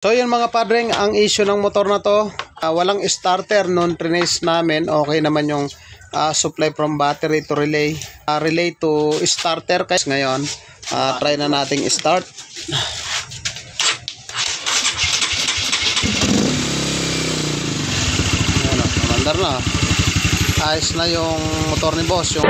So yun mga padreng, ang issue ng motor na to, walang starter noon trinace namin. Okay naman yung supply from battery to relay. Relay to starter. Guys, ngayon, try na nating start. Ayan, mandar na. Ayos na yung motor ni boss.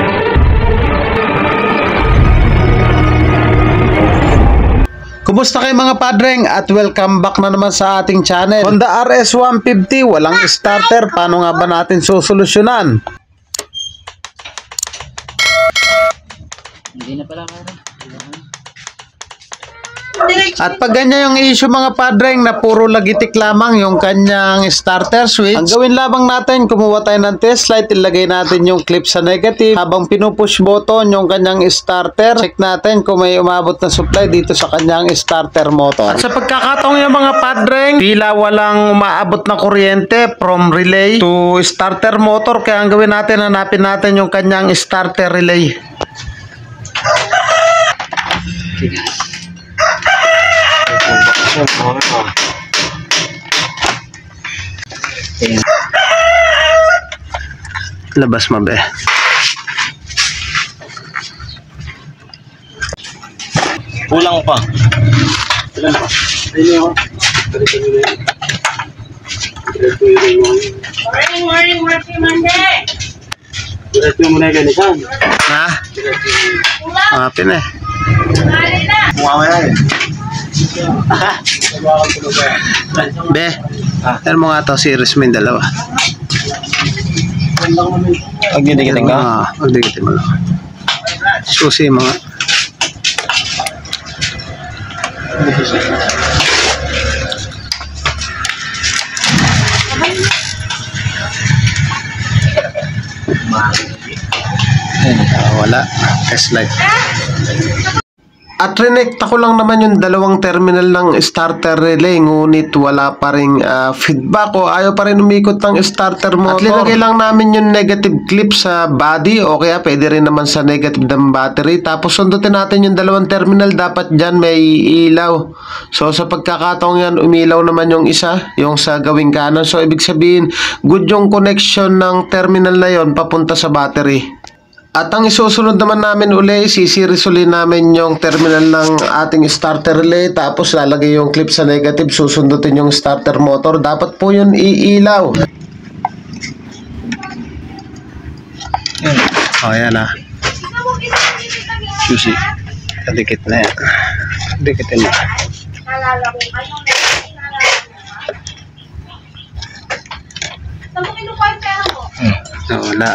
Kumusta kayo mga padreng at welcome back na naman sa ating channel. Honda RS 150, walang starter. Paano nga ba natin susolusyonan? Hindi na pala kaya. At pag ganyan yung issue mga padreng na puro lagitik lamang yung kanyang starter switch, ang gawin lamang natin, kumuha tayo ng test light, ilagay natin yung clip sa negative, habang pinupush button yung kanyang starter, check natin kung may umabot na supply dito sa kanyang starter motor. At sa pagkakataong yung mga padreng, tila walang umaabot na kuryente from relay to starter motor, kaya ang gawin natin, hanapin natin yung kanyang starter relay. Labas mabe. Kulang pa. Ilan pa? Ayun. Morning, Marty Monday. Diretso mo na ganisan. Ha? Hapin eh. Mali na. Mukha yan eh. Be, ano mo nga to, series mo yung dalawa. Pag didikitin ka? Pagdikitin mo lang. Susi mga. Wala. Test light. At rinekta ko lang naman yung dalawang terminal ng starter relay, ngunit wala pa rin feedback o ayaw pa rin umikot ng starter motor. At linagay lang namin yung negative clip sa body o kaya pwede rin naman sa negative ng battery. Tapos sundutin natin yung dalawang terminal, dapat dyan may ilaw. So sa pagkakataong yan, umilaw naman yung isa, yung sa gawing kanan. So ibig sabihin, good yung connection ng terminal na yon papunta sa battery. At ang isusunod naman namin uli, sisiris uli namin yung terminal ng ating starter relay, tapos lalagay yung clip sa negative, susundutin yung starter motor. Dapat po yun iilaw. O yan ah. Susi. Kadikit na yan. Dikitin na. Nalala ko kayo. Saan mo kinukuha yung pera mo? Wala.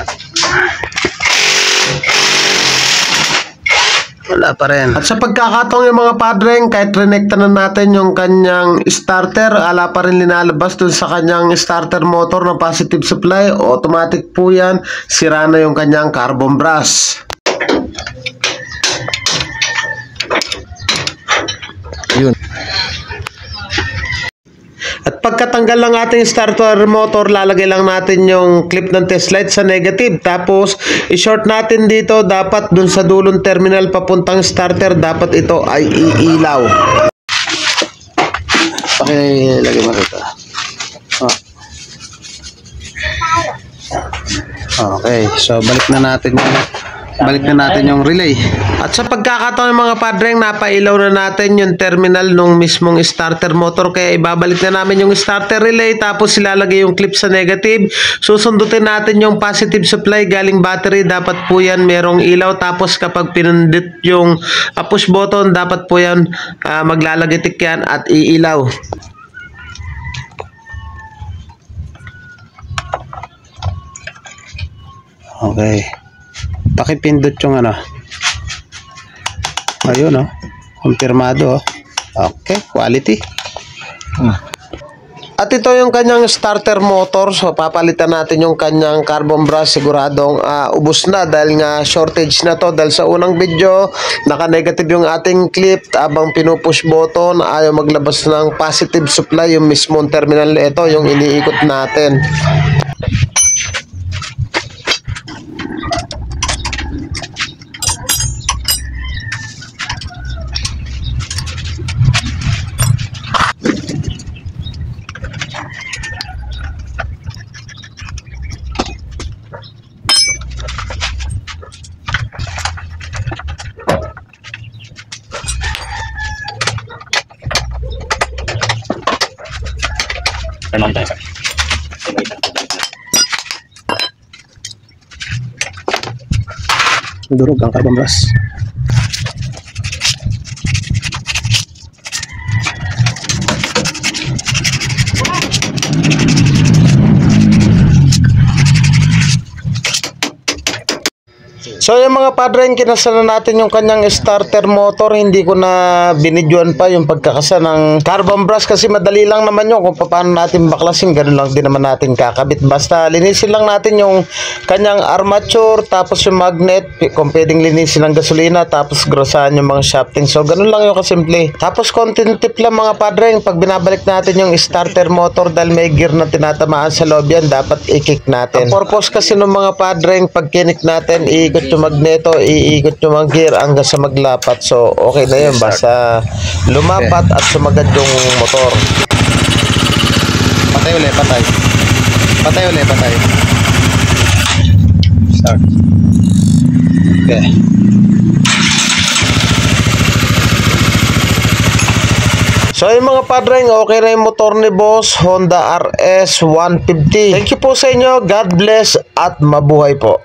Wala pa rin. At sa pagkakataong yung mga padreng, kahit renekta na natin yung kanyang starter, ala pa rin linalabas dun sa kanyang starter motor na positive supply, automatic po yan, sira na yung kanyang carbon brush. Yun. At pagkatanggal ng ating starter motor, lalagay lang natin yung clip ng test light sa negative. Tapos, i-short natin dito. Dapat dun sa dulong terminal papuntang starter, dapat ito ay iilaw. Pakilagay mo rito. Okay, so balik na natin yung relay. At sa pagkakataon ng mga padreng, napailaw na natin yung terminal nung mismong starter motor, kaya ibabalik na namin yung starter relay, tapos ilalagay yung clip sa negative. Susundutin natin yung positive supply galing battery, dapat po yan merong ilaw. Tapos kapag pinundit yung push button, dapat po yan maglalagitik yan at iilaw. Okay, pakipindot yung ano. Ayun oh, kumpirmado oh. Okay, quality. At ito yung kanyang starter motor. So papalitan natin yung kanyang carbon brush. Siguradong ubos na dahil nga shortage na to. Dahil sa unang video, naka-negative yung ating clip. Abang pinupush button, ayaw maglabas ng positive supply yung mismong terminal. Ito yung iniikot natin. Turn on tayo, sir. Durog ang carbon brush. So yung mga padre, kinasala natin yung kanyang starter motor. Hindi ko na binidyoan pa yung pagkakasa ng carbon brush kasi madali lang naman yun kung paano natin baklasin. Ganun lang din naman natin kakabit. Basta linisin lang natin yung kanyang armature, tapos yung magnet, kung pwedeng linisin ng gasolina, tapos grosahan yung mga shafting. So ganun lang yung kasimple. Tapos konting tip lang mga padre, pag binabalik natin yung starter motor dahil may gear na tinatamaan sa loob yan, dapat i-kick natin. Ang purpose kasi ng mga padre, pag kinik natin, iikot yung magneto, iikot yung mga gear hanggang sa maglapat. So okay na yun, basta lumapat at sumagad yung motor. Patay ulit, patay. Patay ulit, patay. Start. Okay. So yung mga padreng, okay na yung motor ni Boss Honda RS 150. Thank you po sa inyo, God bless at mabuhay po.